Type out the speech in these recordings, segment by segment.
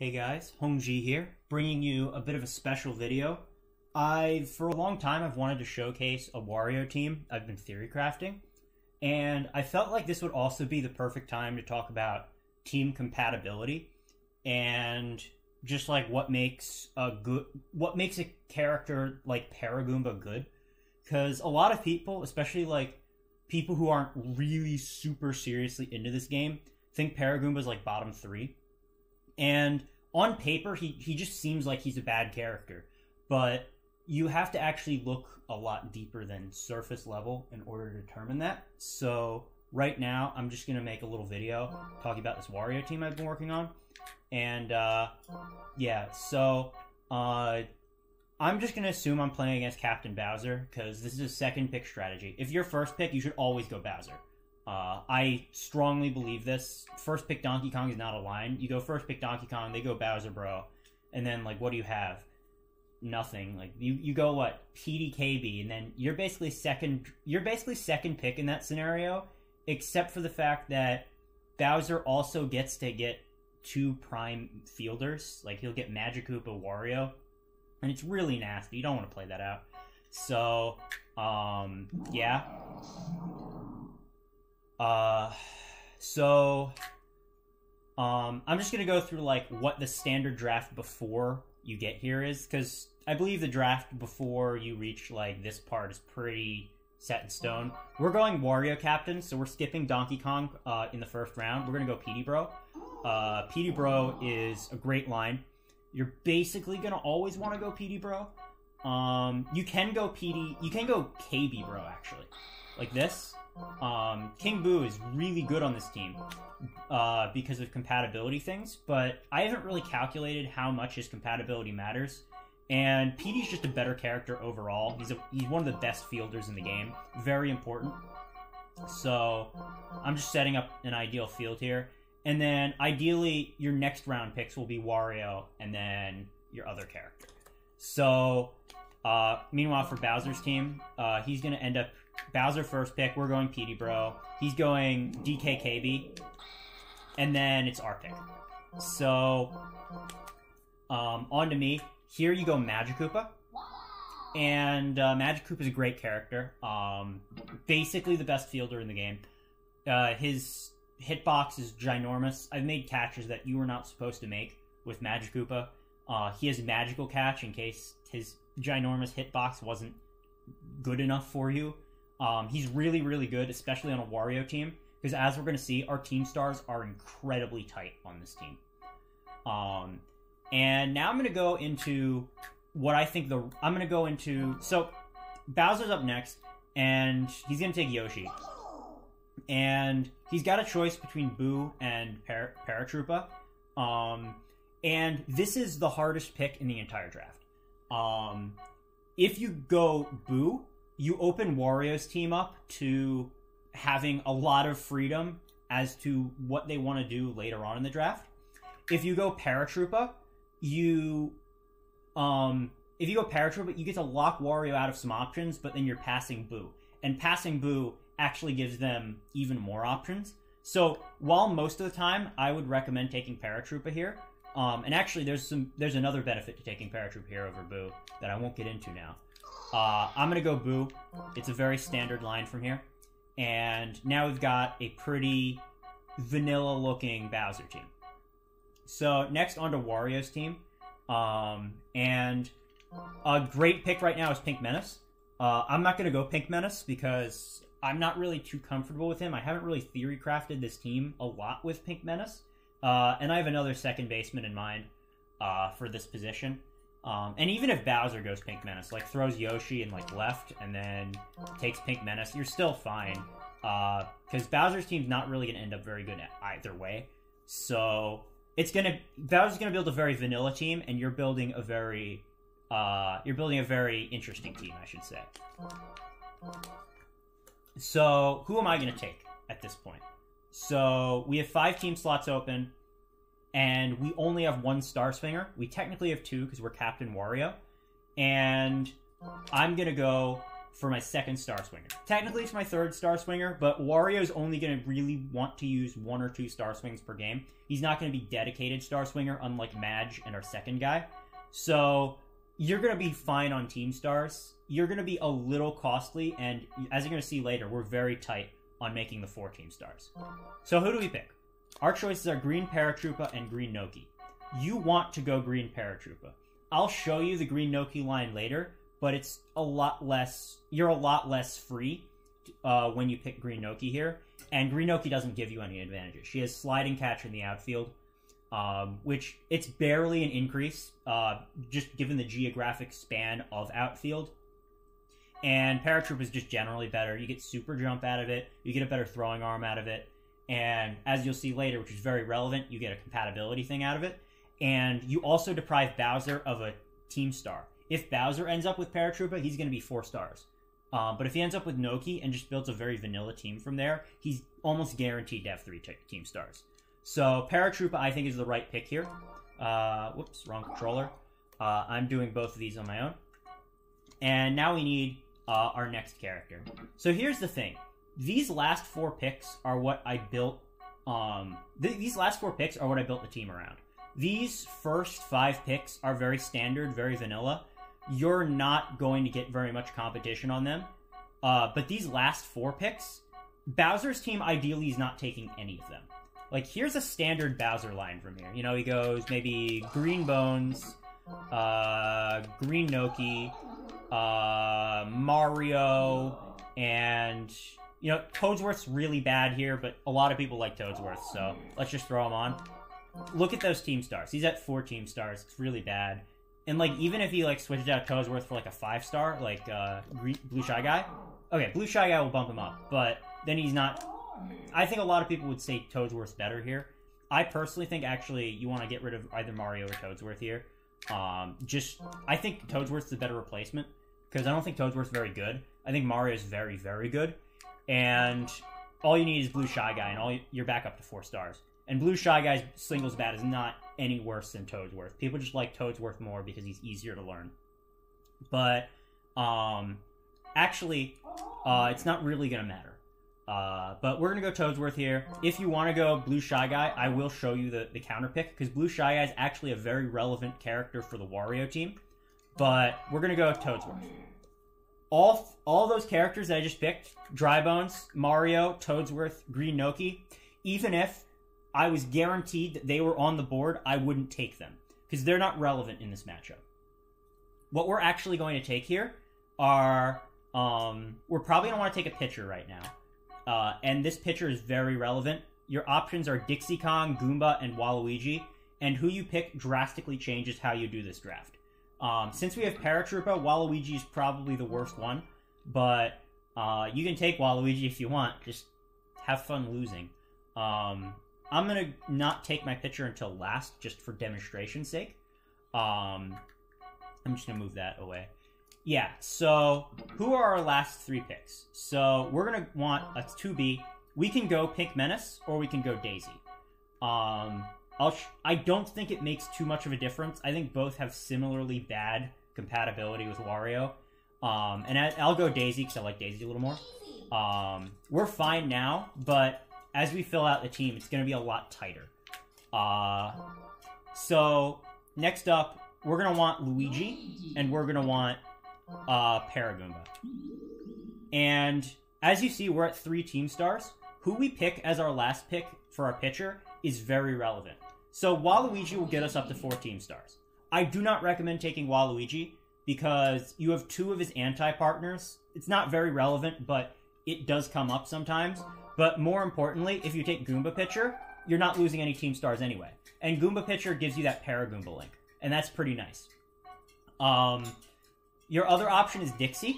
Hey guys, Hong-Zhi here, bringing you a bit of a special video. For a long time, I've wanted to showcase a Wario team. I've been theorycrafting, and I felt like this would also be the perfect time to talk about team compatibility and just like what makes a character like Paragoomba good. Because a lot of people, especially like people who aren't really super seriously into this game, think Paragoomba's like bottom 3. And on paper, he just seems like he's a bad character. But you have to actually look a lot deeper than surface level in order to determine that. So right now, I'm just going to make a little video talking about this Wario team I've been working on. And yeah, so I'm just going to assume I'm playing against Captain Bowser, because this is a second pick strategy. If you're first pick, you should always go Bowser. I strongly believe this. First pick Donkey Kong is not a line. You go first pick Donkey Kong, they go Bowser, bro. And then, like, what do you have? Nothing. Like, you go, what? PDKB, and then you're basically second pick in that scenario, except for the fact that Bowser also gets to get 2 prime fielders. Like, he'll get Magikoopa, Wario, and it's really nasty. You don't want to play that out. So, yeah. I'm just gonna go through like what the standard draft before you get here is, because I believe the draft before you reach like this part is pretty set in stone. We're going Wario Captain, so we're skipping Donkey Kong in the first round. We're gonna go PD Bro. PD Bro is a great line. You're basically gonna always want to go PD Bro. You can go KB Bro actually, like this. King Boo is really good on this team because of compatibility things, but I haven't really calculated how much his compatibility matters. And PD's just a better character overall. He's one of the best fielders in the game. Very important. So I'm just setting up an ideal field here. And then ideally your next round picks will be Wario and then your other character. So meanwhile for Bowser's team, he's going to end up Bowser first pick, we're going PD Bro. He's going DKKB. And then it's our pick. So, on to me. Here you go Magikoopa. And Magikoopa is a great character. Basically the best fielder in the game. His hitbox is ginormous. I've made catches that you were not supposed to make with Magikoopa. He has a magical catch in case his ginormous hitbox wasn't good enough for you. He's really, really good, especially on a Wario team, because as we're going to see, our team stars are incredibly tight on this team. And now I'm going to go into what I think so Bowser's up next, and he's going to take Yoshi. And he's got a choice between Boo and Paratroopa. And this is the hardest pick in the entire draft. If you go Boo, you open Wario's team up to having a lot of freedom as to what they want to do later on in the draft. If you go Paratroopa, you get to lock Wario out of some options, but then you're passing Boo. And passing Boo actually gives them even more options. So while most of the time I would recommend taking Paratroopa here, and actually there's another benefit to taking Paratroopa here over Boo that I won't get into now. I'm going to go Boo. It's a very standard line from here. And now we've got a pretty vanilla-looking Bowser team. So next on to Wario's team. And a great pick right now is Pink Menace. I'm not going to go Pink Menace because I'm not really too comfortable with him. I haven't really theory-crafted this team a lot with Pink Menace. And I have another second baseman in mind for this position. And even if Bowser goes Pink Menace, like throws Yoshi in like left and then takes Pink Menace, you're still fine. Because Bowser's team's not really going to end up very good either way. So Bowser's going to build a very vanilla team, and you're building a very interesting team, I should say. So who am I going to take at this point? So we have 5 team slots open. And we only have 1 Star Swinger. We technically have 2 because we're Captain Wario. And I'm going to go for my second Star Swinger. Technically, it's my third Star Swinger, but Wario's only going to really want to use 1 or 2 Star Swings per game. He's not going to be dedicated Star Swinger, unlike Madge and our second guy. So you're going to be fine on Team Stars. You're going to be a little costly, and as you're going to see later, we're very tight on making the 4 Team Stars. So who do we pick? Our choices are Green Paratroopa and Green Noki. You want to go Green Paratroopa. I'll show you the Green Noki line later, but it's a lot less... You're a lot less free when you pick Green Noki here, and Green Noki doesn't give you any advantages. She has sliding catch in the outfield, which it's barely an increase, just given the geographic span of outfield. And Paratroopa is just generally better. You get super jump out of it, you get a better throwing arm out of it, and as you'll see later, which is very relevant, you get a compatibility thing out of it. And you also deprive Bowser of a Team Star. If Bowser ends up with Paratroopa, he's going to be 4 stars. But if he ends up with Noki and just builds a very vanilla team from there, he's almost guaranteed to have 3 Team Stars. So Paratroopa, I think, is the right pick here. Whoops, wrong controller. I'm doing both of these on my own. And now we need our next character. So here's the thing. These last 4 picks are what I built... these last 4 picks are what I built the team around. These first 5 picks are very standard, very vanilla. You're not going to get very much competition on them. But these last 4 picks, Bowser's team ideally is not taking any of them. Like, here's a standard Bowser line from here. You know, he goes maybe Green Bones, Green Noki, Mario, and... You know, Toadsworth's really bad here, but a lot of people like Toadsworth, so let's just throw him on. Look at those Team Stars. He's at 4 Team Stars. It's really bad. And, like, even if he, like, switches out Toadsworth for, like, a 5-star, like, Blue Shy Guy. Okay, Blue Shy Guy will bump him up, but then he's not... I think a lot of people would say Toadsworth's better here. I personally think, actually, you want to get rid of either Mario or Toadsworth here. I think Toadsworth's the better replacement, because I don't think Toadsworth's very good. I think Mario's very, very good. And all you need is Blue Shy Guy, and you're back up to 4 stars. And Blue Shy Guy's singles bat is not any worse than Toadsworth. People just like Toadsworth more because he's easier to learn. But, actually, it's not really going to matter. But we're going to go Toadsworth here. If you want to go Blue Shy Guy, I will show you the counter pick, because Blue Shy Guy is actually a very relevant character for the Wario team. But we're going to go Toadsworth. All those characters that I just picked, Dry Bones, Mario, Toadsworth, Green Noki, even if I was guaranteed that they were on the board, I wouldn't take them, because they're not relevant in this matchup. What we're actually going to take here are, we're probably going to want to take a pitcher right now. And this pitcher is very relevant. Your options are Dixie Kong, Goomba, and Waluigi, and who you pick drastically changes how you do this draft. Since we have Paratroopa, Waluigi is probably the worst one, but you can take Waluigi if you want. Just have fun losing. I'm going to not take my pitcher until last, just for demonstration's sake. I'm just going to move that away. Yeah, so who are our last 3 picks? So we're going to want a 2B. We can go Pink Menace, or we can go Daisy. I don't think it makes too much of a difference. I think both have similarly bad compatibility with Wario. And I'll go Daisy, because I like Daisy a little more. We're fine now, but as we fill out the team, it's going to be a lot tighter. So, next up, we're going to want Luigi, and we're going to want Paragoomba. And as you see, we're at 3 Team Stars. Who we pick as our last pick for our pitcher is very relevant. So Waluigi will get us up to 4 Team Stars. I do not recommend taking Waluigi because you have 2 of his anti-partners. It's not very relevant, but it does come up sometimes. But more importantly, if you take Goomba Pitcher, you're not losing any Team Stars anyway. And Goomba Pitcher gives you that Paragoomba link, and that's pretty nice. Your other option is Dixie.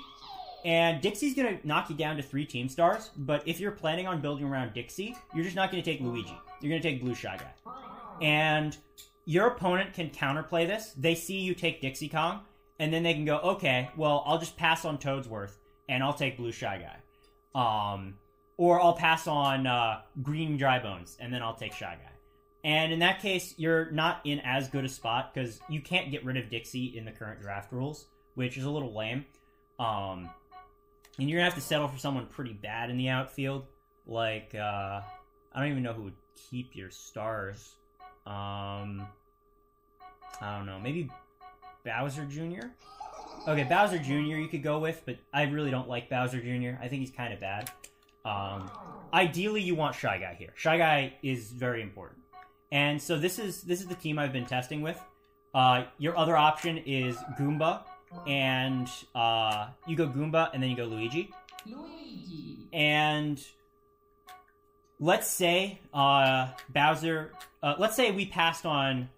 And Dixie's going to knock you down to 3 Team Stars, but if you're planning on building around Dixie, you're just not going to take Luigi. You're going to take Blue Shy Guy. And your opponent can counterplay this. They see you take Dixie Kong, and then they can go, okay, well, I'll just pass on Toadsworth, and I'll take Blue Shy Guy. Or I'll pass on Green Dry Bones, and then I'll take Shy Guy. And in that case, you're not in as good a spot, because you can't get rid of Dixie in the current draft rules, which is a little lame. And you're going to have to settle for someone pretty bad in the outfield. Like, I don't even know who would keep your stars. I don't know. Maybe Bowser Jr.? Okay, Bowser Jr. you could go with, but I really don't like Bowser Jr. I think he's kind of bad. Ideally, you want Shy Guy here. Shy Guy is very important. And so this is the team I've been testing with. Your other option is Goomba, and you go Goomba, and then you go Luigi. And let's say Bowser. Let's say we passed on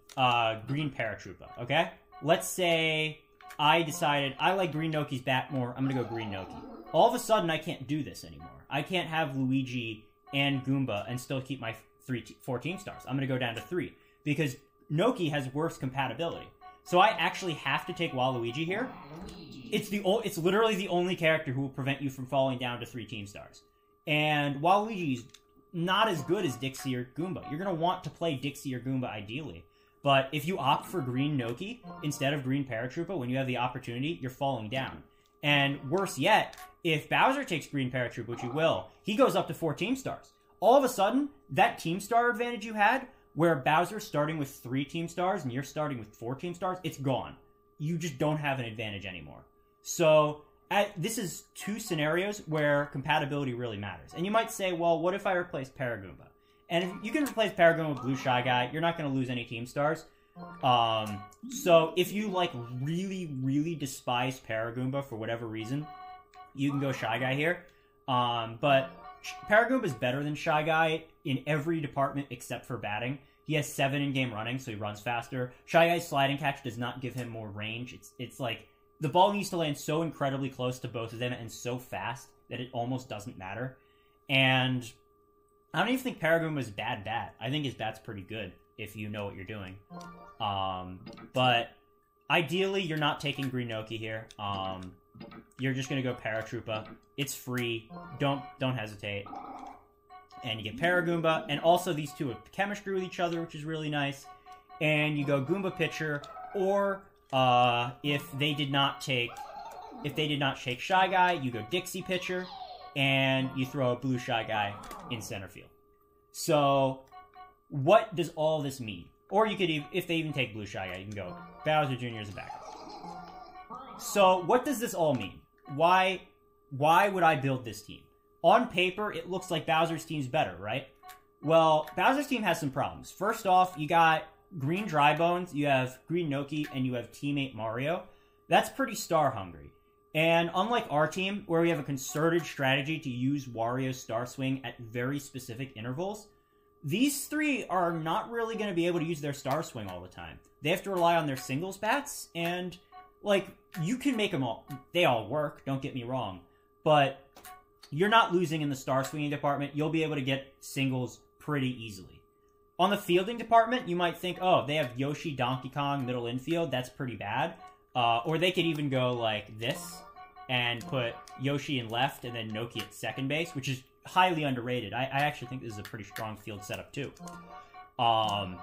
Green Paratroopa. Okay. Let's say I decided I like Green Noki's bat more. I'm gonna go Green Noki. All of a sudden, I can't do this anymore. I can't have Luigi and Goomba and still keep my 4 team stars. I'm gonna go down to 3 because Noki has worse compatibility. So I actually have to take Waluigi here. It's literally the only character who will prevent you from falling down to 3 team stars. And Waluigi's not as good as Dixie or Goomba. You're going to want to play Dixie or Goomba ideally. But if you opt for Green Noki instead of Green Paratroopa when you have the opportunity, you're falling down. And worse yet, if Bowser takes Green Paratroopa, which he will, he goes up to 4 team stars. All of a sudden, that team star advantage you had, where Bowser's starting with 3 team stars and you're starting with 4 team stars, it's gone. You just don't have an advantage anymore. So this is 2 scenarios where compatibility really matters. And you might say, well, what if I replace Paragoomba? And if you can replace Paragoomba with Blue Shy Guy, you're not going to lose any team stars. So if you like really, really despise Paragoomba for whatever reason, you can go Shy Guy here. But Paragoomba is better than Shy Guy in every department except for batting. He has 7 in-game running, so he runs faster. Shy Guy's sliding catch does not give him more range. It's like the ball needs to land so incredibly close to both of them and so fast that it almost doesn't matter. And I don't even think Paragoomba is bad bat. I think his bat's pretty good if you know what you're doing. But ideally, you're not taking Green Noki here. You're just gonna go Paratroopa. It's free. Don't hesitate. And you get Paragoomba, and also these two have chemistry with each other, which is really nice. And you go Goomba Pitcher, or if they did not take Shy Guy, you go Dixie Pitcher, and you throw a Blue Shy Guy in center field. So, what does all this mean? Or you could, if they even take Blue Shy Guy, you can go Bowser Jr. as a backup. So, what does this all mean? Why would I build this team? On paper, it looks like Bowser's team's better, right? Well, Bowser's team has some problems. First off, you got Green Dry Bones, you have Green Noki, and you have Teammate Mario. That's pretty star hungry. And unlike our team, where we have a concerted strategy to use Wario Star Swing at very specific intervals, these 3 are not really going to be able to use their Star Swing all the time. They have to rely on their singles bats, and, like, you can make them all... They all work, don't get me wrong. But you're not losing in the Star Swinging department. You'll be able to get singles pretty easily. On the fielding department, you might think, oh, they have Yoshi, Donkey Kong, middle infield. That's pretty bad. Or they could even go like this and put Yoshi in left and then Noki at second base, which is highly underrated. I actually think this is a pretty strong field setup too. But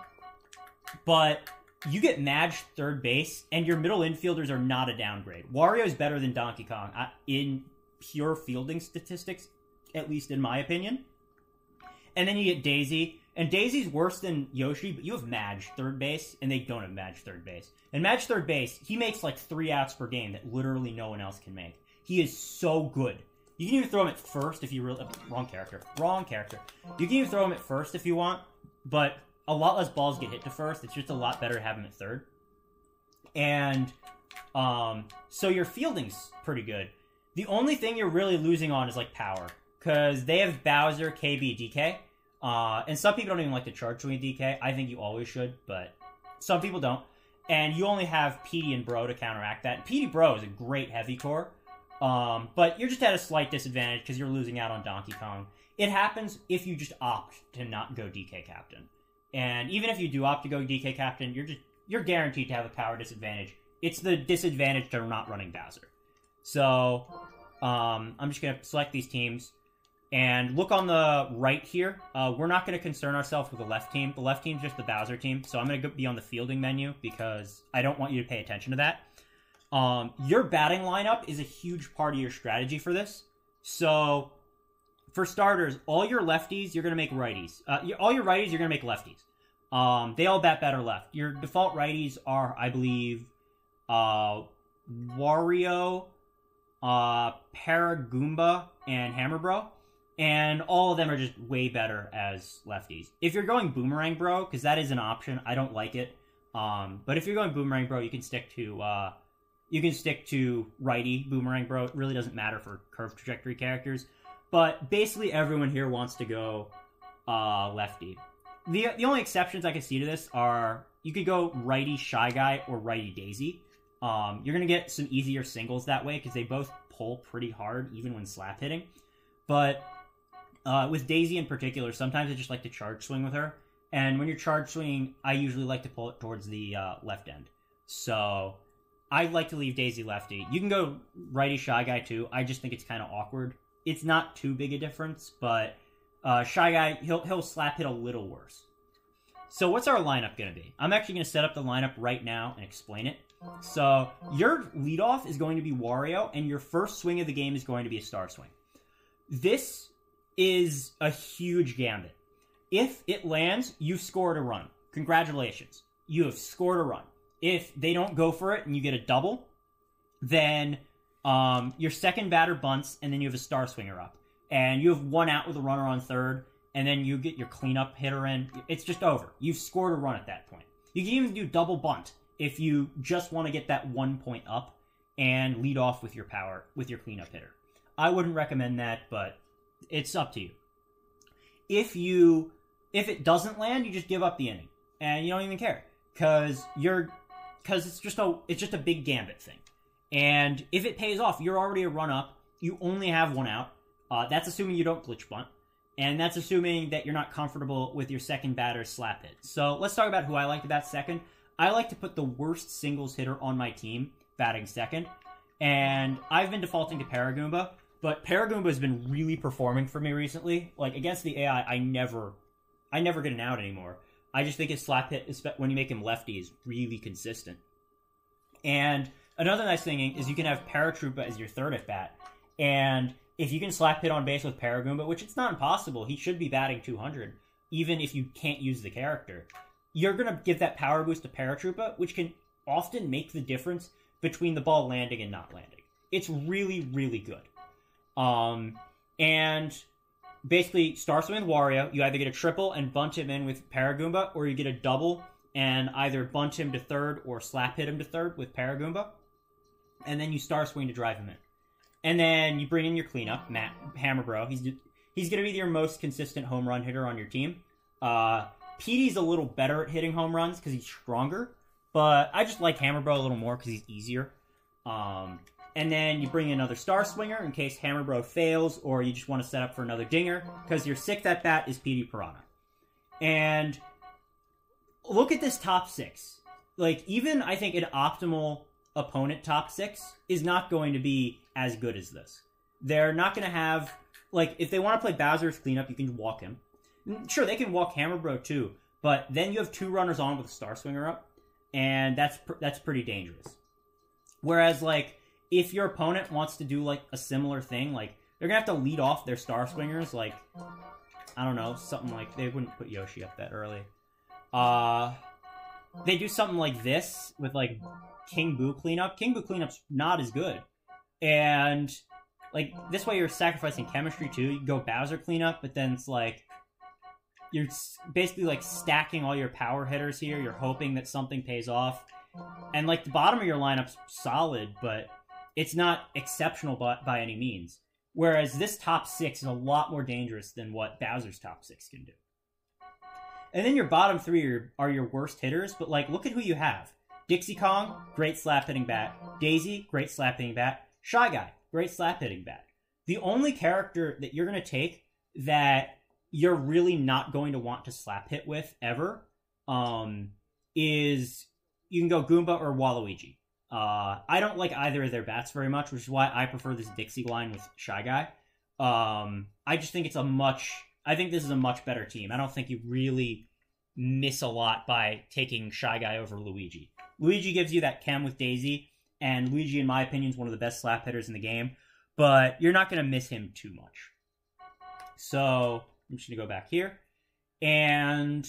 you get Madge third base, and your middle infielders are not a downgrade. Wario is better than Donkey Kong in pure fielding statistics, at least in my opinion. And then you get Daisy, and Daisy's worse than Yoshi, but you have Madge third base, and they don't have Madge third base. And Madge third base, he makes like 3 outs per game that literally no one else can make. He is so good. You can even throw him at first if you really... Wrong character. You can even throw him at first if you want, but a lot less balls get hit to first. It's just a lot better to have him at third. And so your fielding's pretty good. The only thing you're really losing on is like power, because they have Bowser, KB, DK. And some people don't even like to charge swing DK. I think you always should, but some people don't. And you only have Petey and Bro to counteract that. Petey Bro is a great heavy core, but you're just at a slight disadvantage because you're losing out on Donkey Kong. It happens if you just opt to not go DK Captain. And even if you do opt to go DK Captain, you're guaranteed to have a power disadvantage. It's the disadvantage to not running Bowser. So, I'm just going to select these teams. And look on the right here. We're not going to concern ourselves with the left team. The left team's just the Bowser team. So I'm going to be on the fielding menu because I don't want you to pay attention to that. Your batting lineup is a huge part of your strategy for this. So, for starters, all your lefties, you're going to make righties. All your righties, you're going to make lefties. They all bat better left. Your default righties are, I believe, Wario, Paragoomba, and Hammer Bro. And all of them are just way better as lefties. If you're going Boomerang Bro, because that is an option, I don't like it. But if you're going Boomerang Bro, you can stick to righty Boomerang Bro. It really doesn't matter for curved trajectory characters. But basically everyone here wants to go lefty. The only exceptions I can see to this are you could go righty Shy Guy or righty Daisy. You're going to get some easier singles that way because they both pull pretty hard even when slap hitting. But with Daisy in particular, sometimes I just like to charge swing with her. And when you're charge swinging, I usually like to pull it towards the left end. So I like to leave Daisy lefty. You can go righty Shy Guy too. I just think it's kind of awkward. It's not too big a difference, but Shy Guy, he'll slap hit a little worse. So what's our lineup going to be? I'm actually going to set up the lineup right now and explain it. So your leadoff is going to be Wario, and your first swing of the game is going to be a Star Swing. This is a huge gambit. If it lands, you've scored a run. Congratulations. You have scored a run. If they don't go for it and you get a double, then your second batter bunts, and then you have a Star Swinger up. And you have one out with a runner on third, and then you get your cleanup hitter in. It's just over. You've scored a run at that point. You can even do double bunt if you just want to get that 1 point up and lead off with your power, with your cleanup hitter. I wouldn't recommend that, but it's up to you. If it doesn't land, you just give up the inning, and you don't even care because it's just a big gambit thing. And if it pays off, you're already a run up. You only have one out. That's assuming you don't glitch bunt, and that's assuming that you're not comfortable with your second batter's slap hit. So let's talk about who I like to bat second. I like to put the worst singles hitter on my team batting second, and I've been defaulting to Paragoomba. But Paragoomba has been really performing for me recently. Like, against the AI, I never get an out anymore. I just think his slap hit, when you make him lefty, is really consistent. And another nice thing is you can have Paratroopa as your third at bat. And if you can slap hit on base with Paragoomba, which it's not impossible, he should be batting 200, even if you can't use the character. You're going to give that power boost to Paratroopa, which can often make the difference between the ball landing and not landing. It's really, really good. And basically, Star Swing with Wario, you either get a triple and bunt him in with Paragoomba, or you get a double and either bunt him to third or slap hit him to third with Paragoomba, and then you Star Swing to drive him in. And then you bring in your cleanup, Hammer Bro. He's going to be your most consistent home run hitter on your team. Petey's a little better at hitting home runs because he's stronger, but I just like Hammer Bro a little more because he's easier. And then you bring in another Star Swinger in case Hammer Bro fails, or you just want to set up for another dinger, because your sixth at bat is Petey Piranha. And look at this top six. Like, even I think an optimal opponent top six is not going to be as good as this. They're not going to have, like, if they want to play Bowser's cleanup, you can walk him. Sure, they can walk Hammer Bro too, but then you have two runners on with a Star Swinger up, and that's pretty dangerous. Whereas, like, if your opponent wants to do, like, a similar thing, like, they're going to have to lead off their Star Swingers, like, I don't know, something like, they wouldn't put Yoshi up that early. They do something like this with, like, King Boo cleanup. King Boo cleanup's not as good. And, like, this way you're sacrificing chemistry, too. You can go Bowser cleanup, but then it's, like, you're basically, like, stacking all your power hitters here. You're hoping that something pays off. And, like, the bottom of your lineup's solid, but it's not exceptional by any means. Whereas this top six is a lot more dangerous than what Bowser's top six can do. And then your bottom three are your worst hitters, but, like, look at who you have. Dixie Kong, great slap hitting bat. Daisy, great slap hitting bat. Shy Guy, great slap hitting bat. The only character that you're going to take that you're really not going to want to slap hit with ever is you can go Goomba or Waluigi. I don't like either of their bats very much, which is why I prefer this Dixie line with Shy Guy. I just think I think this is a much better team. I don't think you really miss a lot by taking Shy Guy over Luigi. Luigi gives you that chem with Daisy, and Luigi, in my opinion, is one of the best slap hitters in the game, but you're not going to miss him too much. So I'm just going to go back here, and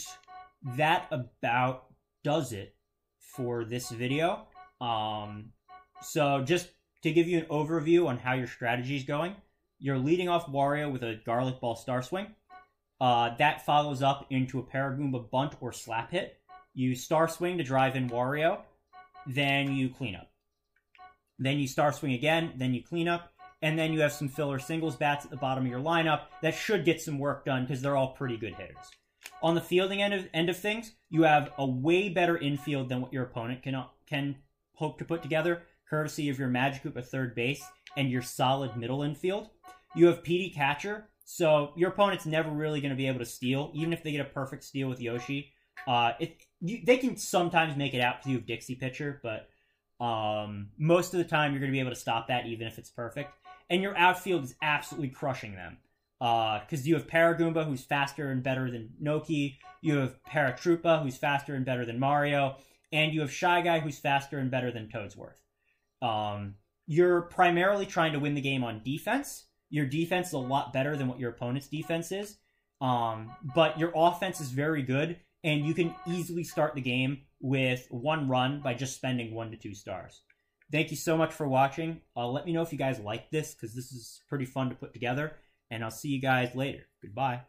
that about does it for this video. So just to give you an overview on how your strategy is going, you're leading off Wario with a Garlic Ball Star Swing. That follows up into a Paragoomba Bunt or Slap Hit. You Star Swing to drive in Wario, then you clean up. Then you Star Swing again, then you clean up, and then you have some filler singles bats at the bottom of your lineup that should get some work done because they're all pretty good hitters. On the fielding end of things, you have a way better infield than what your opponent can hope to put together, courtesy of your Magikarp at third base and your solid middle infield. You have PD Catcher, so your opponent's never really going to be able to steal, even if they get a perfect steal with Yoshi. They can sometimes make it out because you have Dixie Pitcher, but most of the time you're going to be able to stop that even if it's perfect. And your outfield is absolutely crushing them. Because you have Paragoomba, who's faster and better than Noki. You have Paratroopa, who's faster and better than Mario. And you have Shy Guy, who's faster and better than Toadsworth. You're primarily trying to win the game on defense. Your defense is a lot better than what your opponent's defense is. But your offense is very good, and you can easily start the game with 1 run by just spending 1 to 2 stars. Thank you so much for watching. Let me know if you guys like this, because this is pretty fun to put together. And I'll see you guys later. Goodbye.